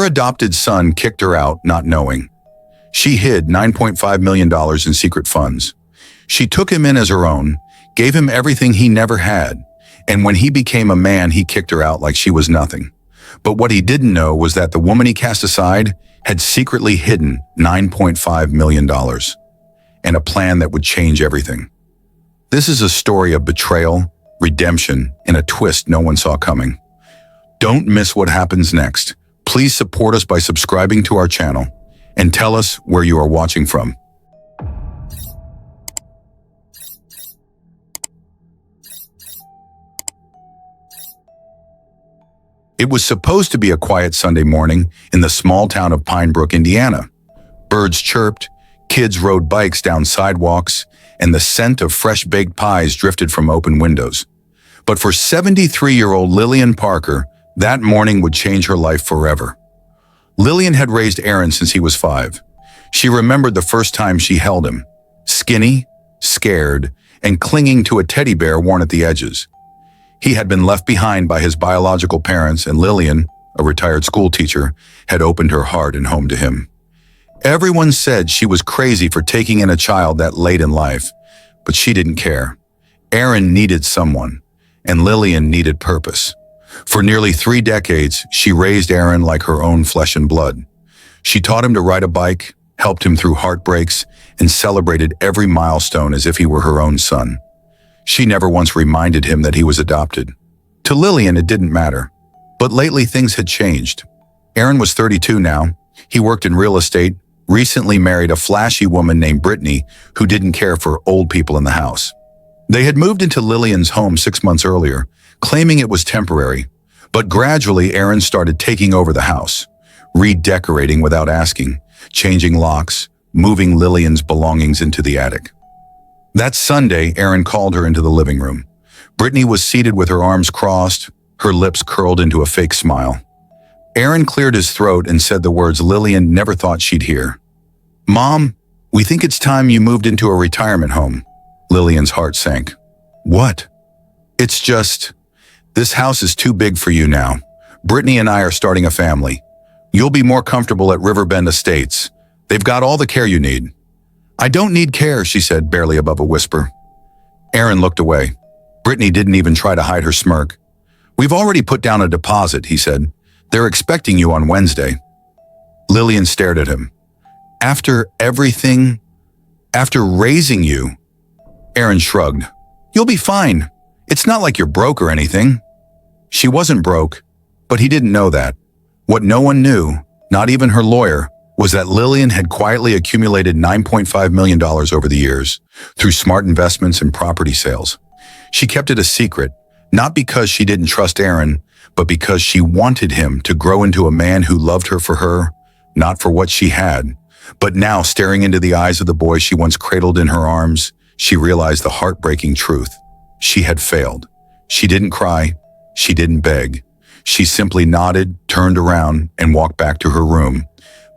adopted son kicked her out, not knowing. She hid $9.5 million in secret funds. She took him in as her own, gave him everything he never had, and when he became a man, he kicked her out like she was nothing. But what he didn't know was that the woman he cast aside had secretly hidden $9.5 million, and a plan that would change everything. This is a story of betrayal, redemption, and a twist no one saw coming. Don't miss what happens next. Please support us by subscribing to our channel and tell us where you are watching from. It was supposed to be a quiet Sunday morning in the small town of Pine Brook, Indiana. Birds chirped, kids rode bikes down sidewalks, and the scent of fresh-baked pies drifted from open windows. But for 73-year-old Lillian Parker, that morning would change her life forever. Lillian had raised Aaron since he was 5. She remembered the first time she held him, skinny, scared, and clinging to a teddy bear worn at the edges. He had been left behind by his biological parents, and Lillian, a retired school teacher, had opened her heart and home to him. Everyone said she was crazy for taking in a child that late in life, but she didn't care. Aaron needed someone, and Lillian needed purpose. For nearly 3 decades, she raised Aaron like her own flesh and blood. She taught him to ride a bike, helped him through heartbreaks, and celebrated every milestone as if he were her own son. She never once reminded him that he was adopted. To Lillian, it didn't matter. But lately, things had changed. Aaron was 32 now. He worked in real estate, recently married a flashy woman named Brittany who didn't care for old people in the house. They had moved into Lillian's home 6 months earlier, claiming it was temporary. But gradually, Aaron started taking over the house, redecorating without asking, changing locks, moving Lillian's belongings into the attic. That Sunday, Aaron called her into the living room. Brittany was seated with her arms crossed, her lips curled into a fake smile. Aaron cleared his throat and said the words Lillian never thought she'd hear. "Mom, we think it's time you moved into a retirement home." Lillian's heart sank. "What?" "It's just, this house is too big for you now. Brittany and I are starting a family. You'll be more comfortable at Riverbend Estates. They've got all the care you need." "I don't need care," she said, barely above a whisper. Aaron looked away. Brittany didn't even try to hide her smirk. "We've already put down a deposit," he said. "They're expecting you on Wednesday." Lillian stared at him. "After everything? After raising you?" Aaron shrugged. "You'll be fine. It's not like you're broke or anything." She wasn't broke, but he didn't know that. What no one knew, not even her lawyer, was that Lillian had quietly accumulated $9.5 million over the years through smart investments and property sales. She kept it a secret, not because she didn't trust Aaron, but because she wanted him to grow into a man who loved her for her, not for what she had. But now, staring into the eyes of the boy she once cradled in her arms, she realized the heartbreaking truth. She had failed. She didn't cry. She didn't beg. She simply nodded, turned around, and walked back to her room.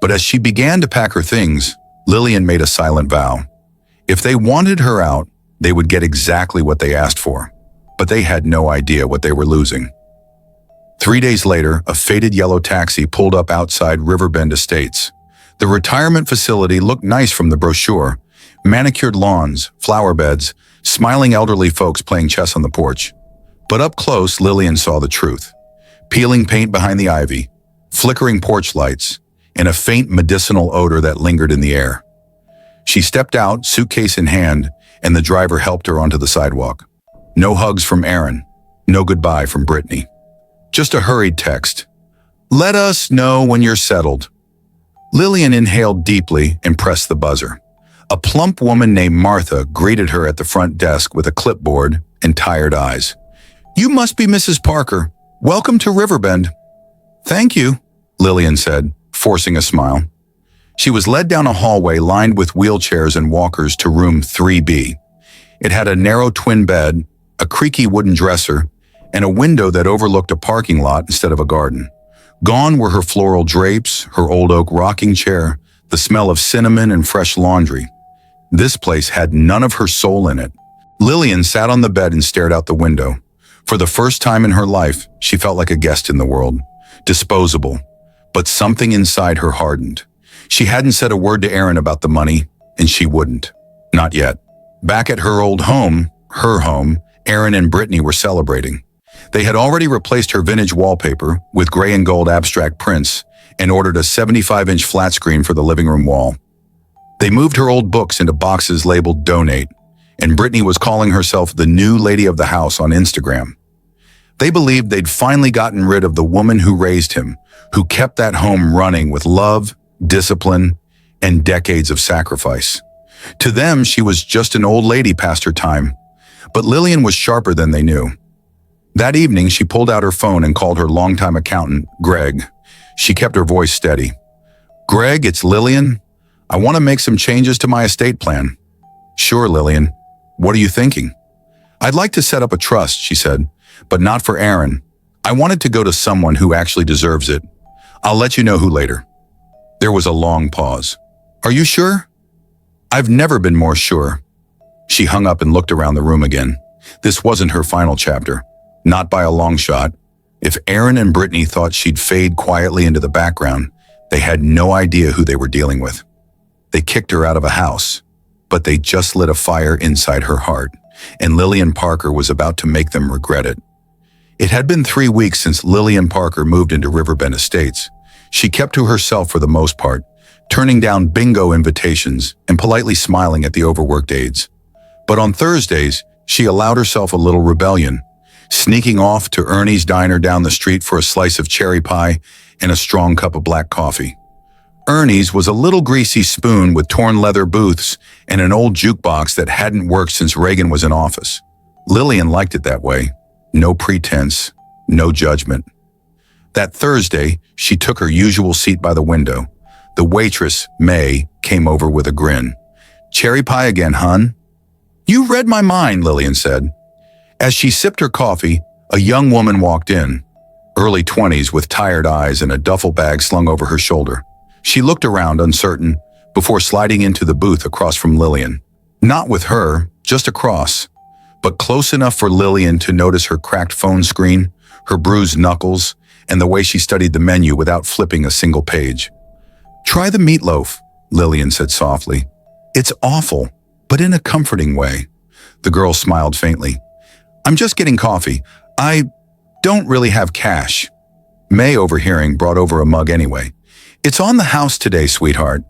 But as she began to pack her things, Lillian made a silent vow. If they wanted her out, they would get exactly what they asked for. But they had no idea what they were losing. 3 days later, a faded yellow taxi pulled up outside Riverbend Estates. The retirement facility looked nice from the brochure. Manicured lawns, flower beds, smiling elderly folks playing chess on the porch. But up close, Lillian saw the truth. Peeling paint behind the ivy, flickering porch lights, and a faint medicinal odor that lingered in the air. She stepped out, suitcase in hand, and the driver helped her onto the sidewalk. No hugs from Aaron, no goodbye from Brittany. Just a hurried text. "Let us know when you're settled." Lillian inhaled deeply and pressed the buzzer. A plump woman named Martha greeted her at the front desk with a clipboard and tired eyes. "You must be Mrs. Parker. Welcome to Riverbend." "Thank you," Lillian said, forcing a smile. She was led down a hallway lined with wheelchairs and walkers to room 3B. It had a narrow twin bed, a creaky wooden dresser, and a window that overlooked a parking lot instead of a garden. Gone were her floral drapes, her old oak rocking chair, the smell of cinnamon and fresh laundry. This place had none of her soul in it. Lillian sat on the bed and stared out the window. For the first time in her life, she felt like a guest in the world. Disposable. But something inside her hardened. She hadn't said a word to Aaron about the money, and she wouldn't. Not yet. Back at her old home, Aaron and Brittany were celebrating. They had already replaced her vintage wallpaper with gray and gold abstract prints and ordered a 75-inch flat screen for the living room wall. They moved her old books into boxes labeled Donate, and Brittany was calling herself the new lady of the house on Instagram. They believed they'd finally gotten rid of the woman who raised him, who kept that home running with love, discipline, and decades of sacrifice. To them, she was just an old lady past her time, but Lillian was sharper than they knew. That evening, she pulled out her phone and called her longtime accountant, Greg. She kept her voice steady. "Greg, it's Lillian. I want to make some changes to my estate plan." "Sure, Lillian. What are you thinking?" "I'd like to set up a trust," she said, "but not for Aaron. I want it to go to someone who actually deserves it. I'll let you know who later." There was a long pause. "Are you sure?" "I've never been more sure." She hung up and looked around the room again. This wasn't her final chapter. Not by a long shot. If Aaron and Brittany thought she'd fade quietly into the background, they had no idea who they were dealing with. They kicked her out of a house, but they just lit a fire inside her heart, and Lillian Parker was about to make them regret it. It had been 3 weeks since Lillian Parker moved into Riverbend Estates. She kept to herself for the most part, turning down bingo invitations and politely smiling at the overworked aides. But on Thursdays, she allowed herself a little rebellion, sneaking off to Ernie's diner down the street for a slice of cherry pie and a strong cup of black coffee. Ernie's was a little greasy spoon with torn leather booths and an old jukebox that hadn't worked since Reagan was in office. Lillian liked it that way. No pretense, no judgment. That Thursday, she took her usual seat by the window. The waitress, May, came over with a grin. "Cherry pie again, hun?" "You read my mind," Lillian said. As she sipped her coffee, a young woman walked in, early 20s with tired eyes and a duffel bag slung over her shoulder. She looked around, uncertain, before sliding into the booth across from Lillian. Not with her, just across, but close enough for Lillian to notice her cracked phone screen, her bruised knuckles, and the way she studied the menu without flipping a single page. "Try the meatloaf," Lillian said softly. "It's awful, but in a comforting way." The girl smiled faintly. "I'm just getting coffee. I don't really have cash." May, overhearing, brought over a mug anyway. "It's on the house today, sweetheart."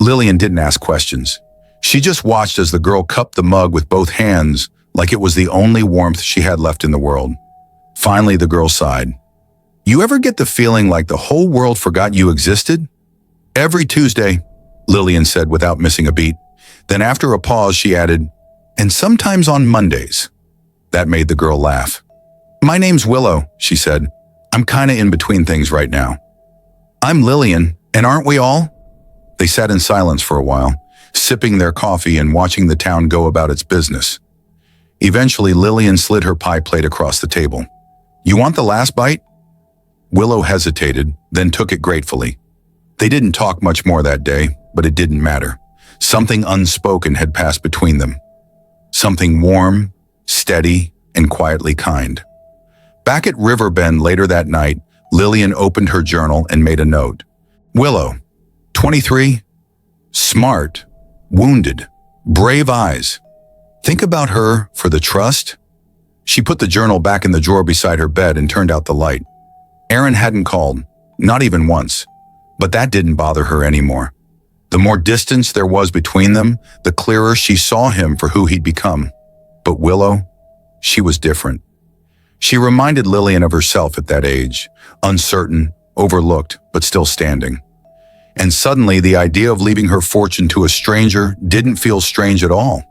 Lillian didn't ask questions. She just watched as the girl cupped the mug with both hands like it was the only warmth she had left in the world. Finally, the girl sighed. "You ever get the feeling like the whole world forgot you existed?" "Every Tuesday," Lillian said without missing a beat. Then after a pause, she added, "And sometimes on Mondays." That made the girl laugh. "My name's Willow," she said. "I'm kinda in between things right now." "I'm Lillian, and aren't we all?" They sat in silence for a while, sipping their coffee and watching the town go about its business. Eventually, Lillian slid her pie plate across the table. "You want the last bite?" Willow hesitated, then took it gratefully. They didn't talk much more that day, but it didn't matter. Something unspoken had passed between them. Something warm, steady, and quietly kind. Back at Riverbend later that night, Lillian opened her journal and made a note. Willow, 23, smart, wounded, brave eyes. Think about her for the trust? She put the journal back in the drawer beside her bed and turned out the light. Aaron hadn't called, not even once, but that didn't bother her anymore. The more distance there was between them, the clearer she saw him for who he'd become. But Willow, she was different. She reminded Lillian of herself at that age, uncertain, overlooked, but still standing. And suddenly the idea of leaving her fortune to a stranger didn't feel strange at all.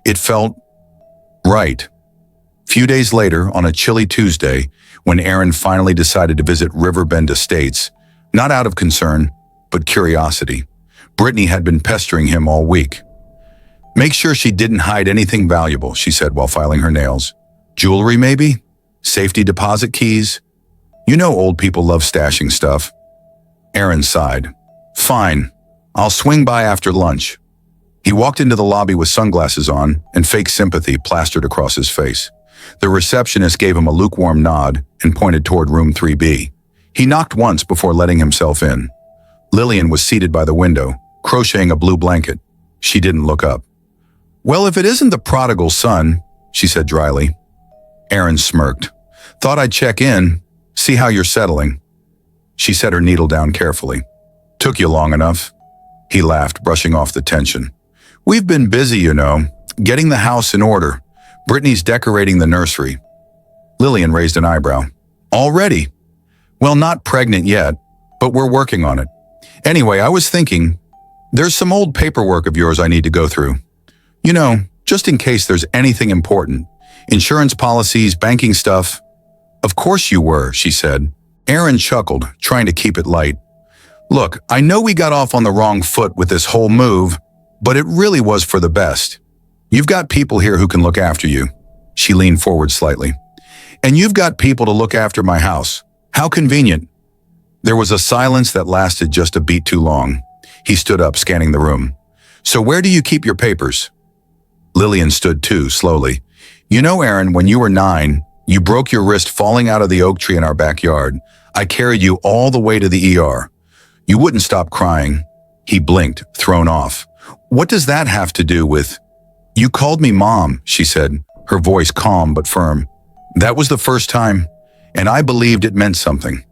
It felt right. Few days later, on a chilly Tuesday, when Aaron finally decided to visit Riverbend Estates, not out of concern, but curiosity, Brittany had been pestering him all week. Make sure she didn't hide anything valuable, she said while filing her nails. Jewelry, maybe? Safety deposit keys? You know old people love stashing stuff. Aaron sighed. Fine, I'll swing by after lunch. He walked into the lobby with sunglasses on and fake sympathy plastered across his face. The receptionist gave him a lukewarm nod and pointed toward room 3B. He knocked once before letting himself in. Lillian was seated by the window, crocheting a blue blanket. She didn't look up. "Well, if it isn't the prodigal son," she said dryly. Aaron smirked. "Thought I'd check in, see how you're settling." She set her needle down carefully. "Took you long enough." He laughed, brushing off the tension. "We've been busy, you know, getting the house in order. Brittany's decorating the nursery." Lillian raised an eyebrow. "Already?" "Well, not pregnant yet, but we're working on it. Anyway, I was thinking, there's some old paperwork of yours I need to go through. You know, just in case there's anything important. Insurance policies, banking stuff." "Of course you were," she said. Aaron chuckled, trying to keep it light. "Look, I know we got off on the wrong foot with this whole move, but it really was for the best. You've got people here who can look after you." She leaned forward slightly. "And you've got people to look after my house. How convenient." There was a silence that lasted just a beat too long. He stood up, scanning the room. "So where do you keep your papers?" Lillian stood too, slowly. "You know, Aaron, when you were 9, you broke your wrist falling out of the oak tree in our backyard. I carried you all the way to the ER. You wouldn't stop crying." He blinked, thrown off. "What does that have to do with—" "You called me Mom," she said, her voice calm but firm. "That was the first time, and I believed it meant something."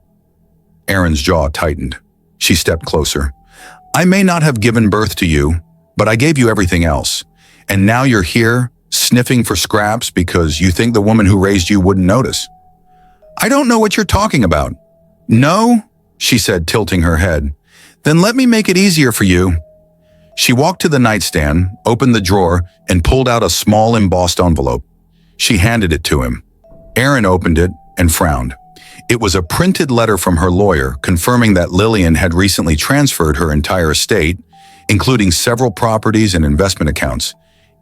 Aaron's jaw tightened. She stepped closer. "I may not have given birth to you, but I gave you everything else. And now you're here, sniffing for scraps because you think the woman who raised you wouldn't notice." "I don't know what you're talking about." "No?" she said, tilting her head. "Then let me make it easier for you." She walked to the nightstand, opened the drawer, and pulled out a small embossed envelope. She handed it to him. Aaron opened it and frowned. It was a printed letter from her lawyer confirming that Lillian had recently transferred her entire estate, including several properties and investment accounts,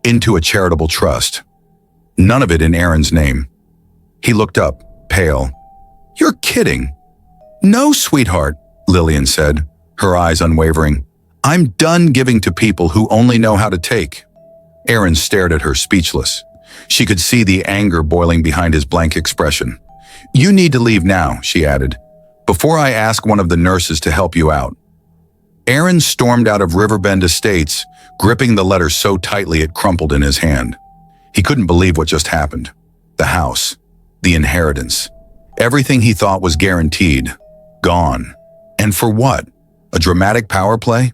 into a charitable trust. None of it in Aaron's name. He looked up, pale. "You're kidding." "No, sweetheart," Lillian said, her eyes unwavering. "I'm done giving to people who only know how to take." Aaron stared at her, speechless. She could see the anger boiling behind his blank expression. "You need to leave now," she added, "before I ask one of the nurses to help you out." Aaron stormed out of Riverbend Estates, gripping the letter so tightly it crumpled in his hand. He couldn't believe what just happened. The house, the inheritance, everything he thought was guaranteed, gone. And for what? A dramatic power play?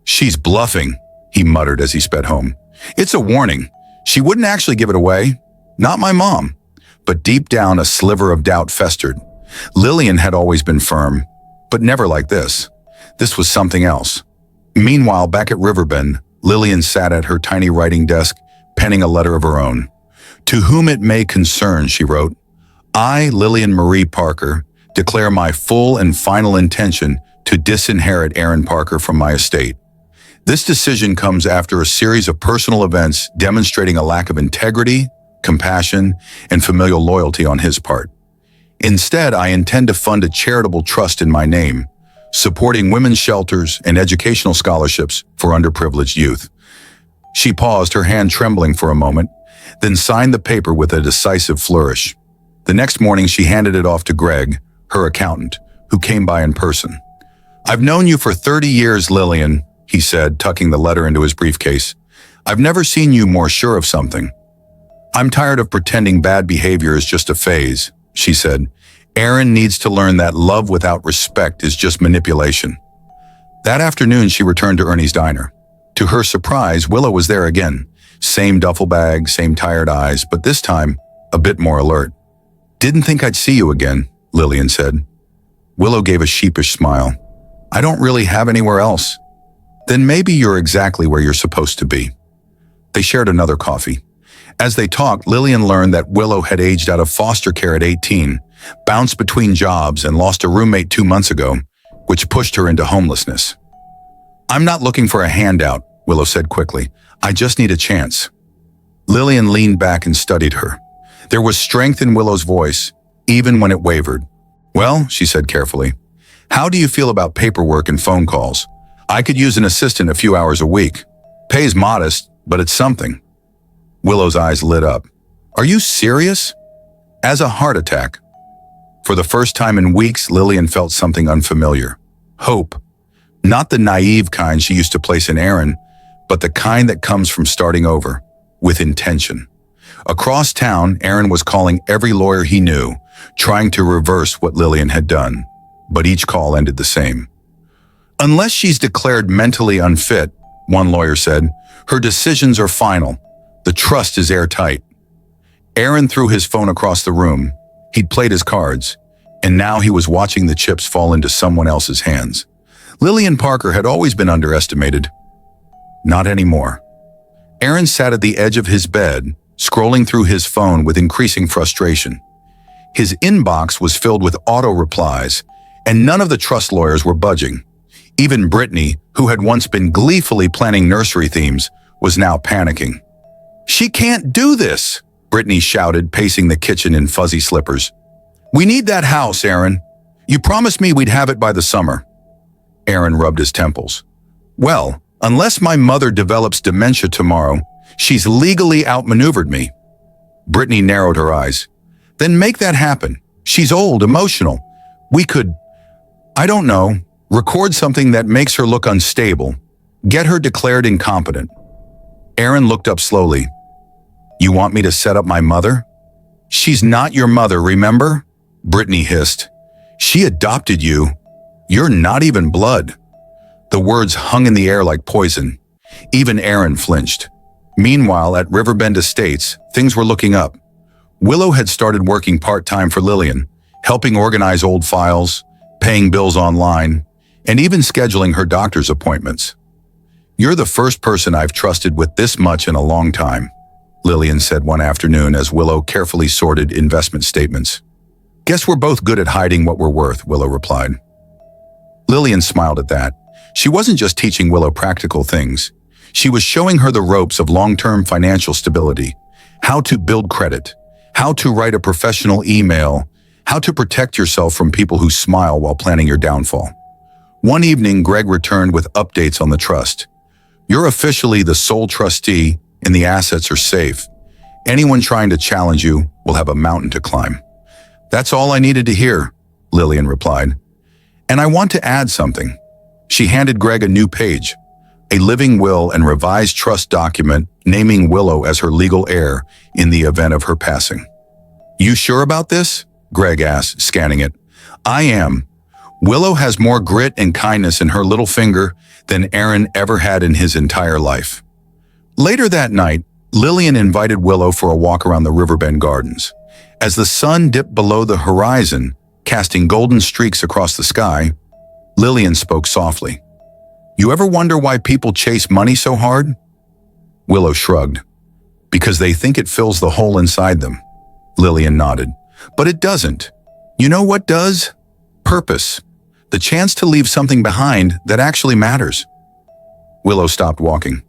"She's bluffing," he muttered as he sped home. "It's a warning. She wouldn't actually give it away. Not my mom." But deep down, a sliver of doubt festered. Lillian had always been firm, but never like this. This was something else. Meanwhile, back at Riverbend, Lillian sat at her tiny writing desk, penning a letter of her own. "To whom it may concern," she wrote, "I, Lillian Marie Parker, declare my full and final intention to disinherit Aaron Parker from my estate. This decision comes after a series of personal events demonstrating a lack of integrity, compassion, and familial loyalty on his part. Instead, I intend to fund a charitable trust in my name, supporting women's shelters and educational scholarships for underprivileged youth." She paused, her hand trembling for a moment, then signed the paper with a decisive flourish. The next morning, she handed it off to Greg, her accountant, who came by in person. "I've known you for 30 years, Lillian," he said, tucking the letter into his briefcase. "I've never seen you more sure of something." "I'm tired of pretending bad behavior is just a phase," she said. "Aaron needs to learn that love without respect is just manipulation." That afternoon, she returned to Ernie's diner. To her surprise, Willow was there again. Same duffel bag, same tired eyes, but this time, a bit more alert. "Didn't think I'd see you again," Lillian said. Willow gave a sheepish smile. "I don't really have anywhere else." "Then maybe you're exactly where you're supposed to be." They shared another coffee. As they talked, Lillian learned that Willow had aged out of foster care at 18, bounced between jobs, and lost a roommate 2 months ago, which pushed her into homelessness. "I'm not looking for a handout," Willow said quickly. "I just need a chance." Lillian leaned back and studied her. There was strength in Willow's voice, even when it wavered. "Well," she said carefully, "how do you feel about paperwork and phone calls? I could use an assistant a few hours a week. Pay's modest, but it's something." Willow's eyes lit up. "Are you serious?" "As a heart attack." For the first time in weeks, Lillian felt something unfamiliar. Hope. Not the naive kind she used to place in Aaron, but the kind that comes from starting over, with intention. Across town, Aaron was calling every lawyer he knew, trying to reverse what Lillian had done. But each call ended the same. Unless she's declared mentally unfit, one lawyer said, her decisions are final. The trust is airtight. Aaron threw his phone across the room. He'd played his cards, and now he was watching the chips fall into someone else's hands. Lillian Parker had always been underestimated. Not anymore. Aaron sat at the edge of his bed, scrolling through his phone with increasing frustration. His inbox was filled with auto-replies, and none of the trust lawyers were budging. Even Brittany, who had once been gleefully planning nursery themes, was now panicking. "She can't do this," Brittany shouted, pacing the kitchen in fuzzy slippers. "We need that house, Aaron. You promised me we'd have it by the summer." Aaron rubbed his temples. "Well, unless my mother develops dementia tomorrow, she's legally outmaneuvered me." Brittany narrowed her eyes. "Then make that happen. She's old, emotional. We could, I don't know, record something that makes her look unstable. Get her declared incompetent." Aaron looked up slowly. "You want me to set up my mother?" "She's not your mother, remember?" Brittany hissed. "She adopted you. You're not even blood." The words hung in the air like poison. Even Aaron flinched. Meanwhile, at Riverbend Estates, things were looking up. Willow had started working part-time for Lillian, helping organize old files, paying bills online, and even scheduling her doctor's appointments. "You're the first person I've trusted with this much in a long time," Lillian said one afternoon as Willow carefully sorted investment statements. "Guess we're both good at hiding what we're worth," Willow replied. Lillian smiled at that. She wasn't just teaching Willow practical things. She was showing her the ropes of long-term financial stability, how to build credit, how to write a professional email, how to protect yourself from people who smile while planning your downfall. One evening, Greg returned with updates on the trust. "You're officially the sole trustee, and the assets are safe. Anyone trying to challenge you will have a mountain to climb." "That's all I needed to hear," Lillian replied. "And I want to add something." She handed Greg a new page, a living will and revised trust document naming Willow as her legal heir in the event of her passing. "You sure about this?" Greg asked, scanning it. "I am. Willow has more grit and kindness in her little finger than Aaron ever had in his entire life." Later that night, Lillian invited Willow for a walk around the Riverbend Gardens. As the sun dipped below the horizon, casting golden streaks across the sky, Lillian spoke softly. "You ever wonder why people chase money so hard?" Willow shrugged. "Because they think it fills the hole inside them." Lillian nodded. "But it doesn't. You know what does? Purpose. The chance to leave something behind that actually matters." Willow stopped walking.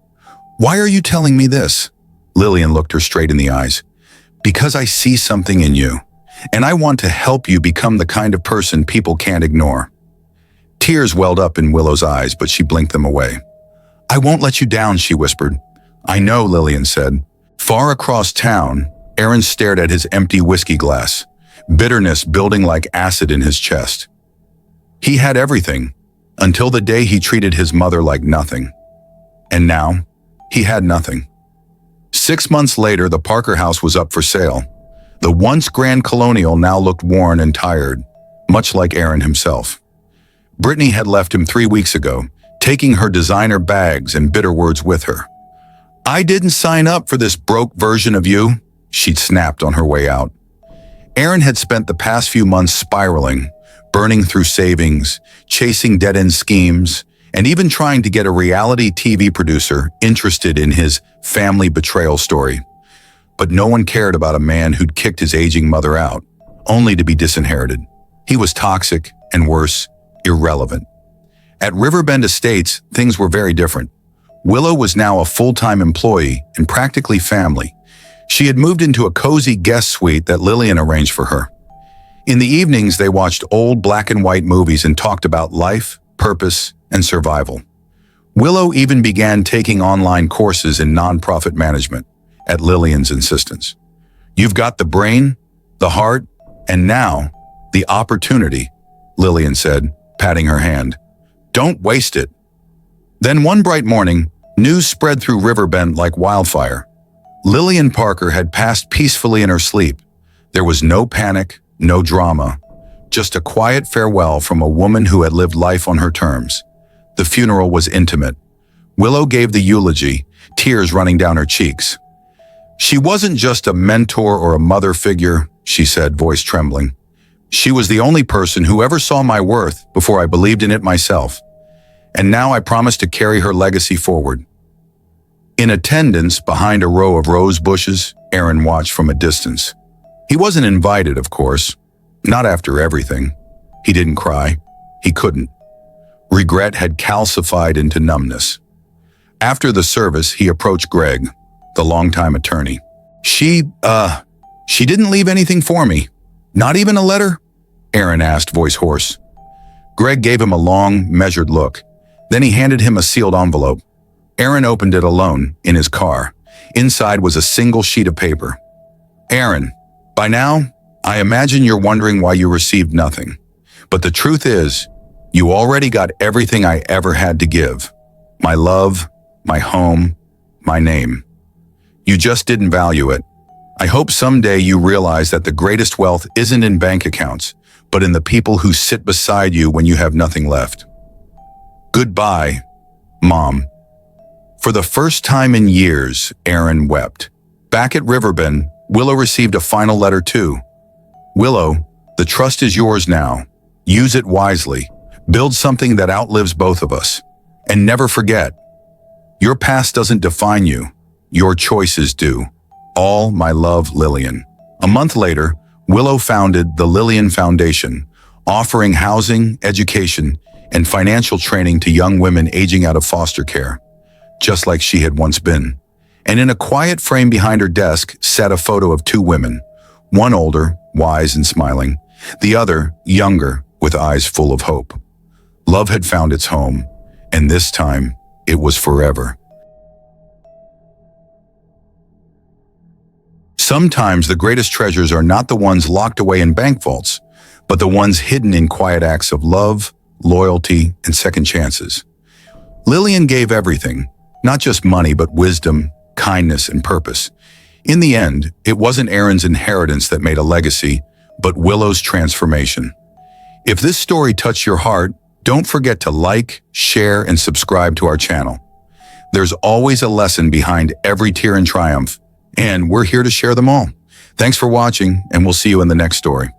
"Why are you telling me this?" Lillian looked her straight in the eyes. "Because I see something in you, and I want to help you become the kind of person people can't ignore." Tears welled up in Willow's eyes, but she blinked them away. "I won't let you down," she whispered. "I know," Lillian said. Far across town, Aaron stared at his empty whiskey glass, bitterness building like acid in his chest. He had everything, until the day he treated his mother like nothing. And now, he had nothing. 6 months later, the Parker house was up for sale. The once grand colonial now looked worn and tired, much like Aaron himself. Brittany had left him 3 weeks ago, taking her designer bags and bitter words with her. "I didn't sign up for this broke version of you," she'd snapped on her way out. Aaron had spent the past few months spiraling, burning through savings, chasing dead-end schemes, and even trying to get a reality TV producer interested in his family betrayal story. But no one cared about a man who'd kicked his aging mother out, only to be disinherited. He was toxic, and worse, irrelevant. At Riverbend Estates, things were very different. Willow was now a full-time employee and practically family. She had moved into a cozy guest suite that Lillian arranged for her. In the evenings, they watched old black and white movies and talked about life, purpose, and survival. Willow even began taking online courses in nonprofit management, at Lillian's insistence. "You've got the brain, the heart, and now The opportunity, Lillian said, patting her hand. Don't waste it. Then one bright morning, news spread through Riverbend like wildfire. Lillian Parker had passed peacefully in her sleep. There was no panic, no drama, just a quiet farewell from a woman who had lived life on her terms. The funeral was intimate. Willow gave the eulogy, tears running down her cheeks. She wasn't just a mentor or a mother figure, she said, voice trembling. She was the only person who ever saw my worth before I believed in it myself. And now I promise to carry her legacy forward. In attendance, behind a row of rose bushes, Aaron watched from a distance. He wasn't invited, of course. Not after everything. He didn't cry. He couldn't. Regret had calcified into numbness. After the service, he approached Greg, the longtime attorney. She didn't leave anything for me. Not even a letter? Aaron asked, voice hoarse. Greg gave him a long, measured look. Then he handed him a sealed envelope. Aaron opened it alone, in his car. Inside was a single sheet of paper. Aaron, by now, I imagine you're wondering why you received nothing. But the truth is, you already got everything I ever had to give. My love, my home, my name. You just didn't value it. I hope someday you realize that the greatest wealth isn't in bank accounts, but in the people who sit beside you when you have nothing left. Goodbye, Mom. For the first time in years, Aaron wept. Back at Riverbend, Willow received a final letter too. Willow, the trust is yours now. Use it wisely. Build something that outlives both of us. And never forget, your past doesn't define you. Your choices do. All my love, Lillian. A month later, Willow founded the Lillian Foundation, offering housing, education, and financial training to young women aging out of foster care, just like she had once been. And in a quiet frame behind her desk sat a photo of two women, one older, wise and smiling, the other younger, with eyes full of hope. Love had found its home, and this time, it was forever. Sometimes the greatest treasures are not the ones locked away in bank vaults, but the ones hidden in quiet acts of love, loyalty, and second chances. Lillian gave everything, not just money, but wisdom, kindness, and purpose. In the end, it wasn't Aaron's inheritance that made a legacy, but Willow's transformation. If this story touched your heart, don't forget to like, share, and subscribe to our channel. There's always a lesson behind every tear and triumph, and we're here to share them all. Thanks for watching, and we'll see you in the next story.